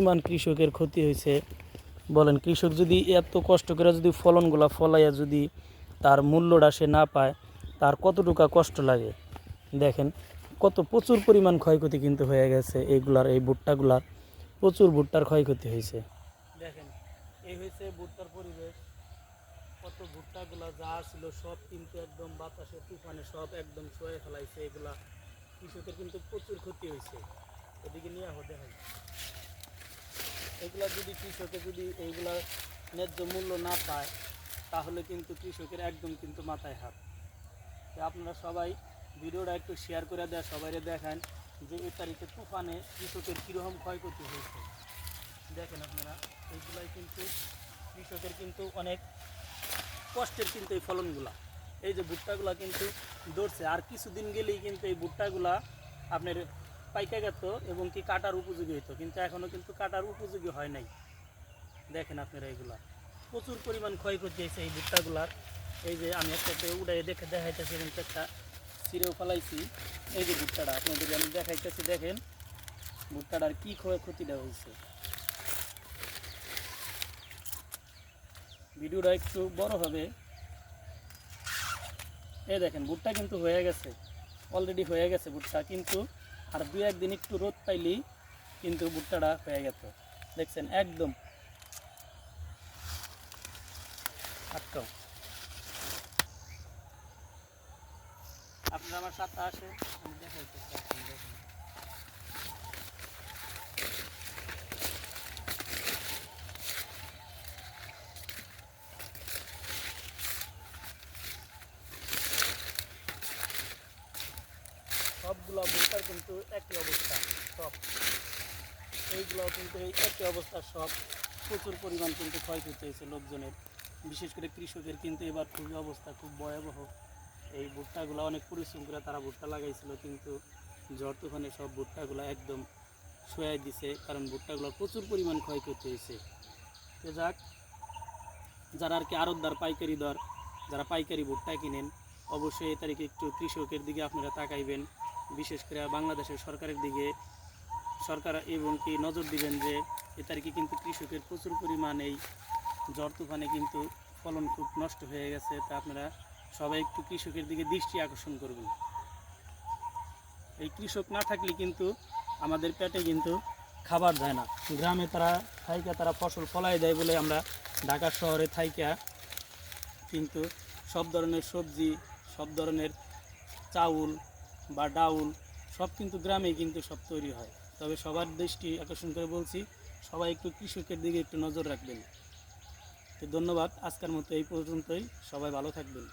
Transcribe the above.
পরিমাণ কৃষকের ক্ষতি হয়েছে বলেন। কৃষক যদি এত কষ্ট করে যদি ফলনগুলা ফলাইয়া যদি তার মূল্যটা সে না পায়, তার কতটুকু কষ্ট লাগে দেখেন। প্রচুর পরিমাণ ক্ষয়ক্ষতি কিন্তু হয়ে গেছে এইগুলার, এই ভুট্টাগুলার প্রচুর ভুট্টার ক্ষয়ক্ষতি হয়েছে। দেখেন, এই হয়েছে ভুট্টার পরিবেশ। কত ভুট্টাগুলা যা ছিল সব কিন্তু একদম বাতাসে তুফানে সব একদম ছুঁয়ে ফেলাইছে। এগুলা কৃষকের কিন্তু প্রচুর ক্ষতি হয়েছে। এদিকে নিয়ে হতে হয়, এগুলা যদি কৃষকে যদি এইগুলার ন্যায্য মূল্য না পায়, তাহলে কিন্তু কৃষকের একদম কিন্তু মাথায় হাত। তো আপনারা সবাই ভিডিওটা একটু শেয়ার করে দেয়, সবাই দেখান যে এই তারিখে তুফানে কৃষকের কীরকম ক্ষয়ক্ষতি হয়েছে। দেখেন আপনারা, এইগুলাই কিন্তু কৃষকের কিন্তু অনেক কষ্টের কিন্তু এই ফলনগুলা। এই যে ভুট্টাগুলা কিন্তু ধরছে, আর কিছুদিন গেলেই কিন্তু এই ভুট্টাগুলা আপনার পাইকা গেত এবং কি কাটার উপযোগী হইতো, কিন্তু এখনও কিন্তু কাটার উপযোগী হয় নাই। দেখেন আপনারা, এইগুলা প্রচুর পরিমাণ ক্ষয়ক্ষতি হয়েছে এই ভুট্টাগুলার। এই যে আমি একটা উড়াই দেখাইতেছি এবং একটা ছিঁড়েও ফেলাইছি। এই যে ভুট্টাটা আপনাদের আমি দেখাইতেছি, দেখেন ভুট্টাটার কী ক্ষয়ক্ষতিটা হয়েছে। ভিডিওটা একটু বড় হবে। এই দেখেন, ভুট্টা কিন্তু হয়ে গেছে, অলরেডি হয়ে গেছে ভুট্টা, কিন্তু আর 2-1 দিন একটু রোদ পাইলেই কিন্তু ভুট্টাটা হয়ে গেছে। দেখছেন একদম আটকাও। আপনারা আমার সাথে আসেন, আমি দেখাইতেছি। আপনি দেখেন, সবগুলো ভুট্টার কিন্তু একই অবস্থা। সব এইগুলো কিন্তু এই একই অবস্থা সব। প্রচুর পরিমাণ কিন্তু ক্ষয়ক্ষতি হয়েছে লোকজনের, বিশেষ করে কৃষকের কিন্তু এবার খুবই অবস্থা খুব ভয়াবহ। এই ভুট্টাগুলো অনেক পরিশ্রম করে তারা ভুট্টা লাগাইছিল, কিন্তু ঝড় তুফানে সব ভুট্টাগুলো একদম শুয়াই দিছে, কারণ ভুট্টাগুলো প্রচুর পরিমাণ ক্ষয়ক্ষতি হয়েছে। তো যাক, যারা আর কি আড়তদার, পাইকারি দর, যারা পাইকারি ভুট্টা কিনেন, অবশ্যই এই তারিখে একটু কৃষকের দিকে আপনারা তাকাইবেন, বিশেষ করে বাংলাদেশের সরকারের দিকে সরকার এবং কি নজর দিবেন যে এ তারিখে কিন্তু কৃষকের প্রচুর পরিমাণ এই ঝড় তুফানে কিন্তু ফলন খুব নষ্ট হয়ে গেছে। তা আপনারা সবাই একটু কৃষকের দিকে দৃষ্টি আকর্ষণ করবেন। এই কৃষক না থাকলে কিন্তু আমাদের পেটে কিন্তু খাবার যায় না। গ্রামে তারা থাইকা তারা ফসল ফলাই দেয় বলে আমরা ঢাকা শহরে থাইকা কিন্তু সব ধরনের সবজি, সব ধরনের চাউল বা ডাউল সব কিন্তু গ্রামেই কিন্তু সব তৈরি হয়। তবে সবার দৃষ্টি আকর্ষণ করে বলছি, সবাই একটু কৃষকের দিকে একটু নজর রাখবেন। তো ধন্যবাদ, আজকের মতো এই পর্যন্তই। সবাই ভালো থাকবেন।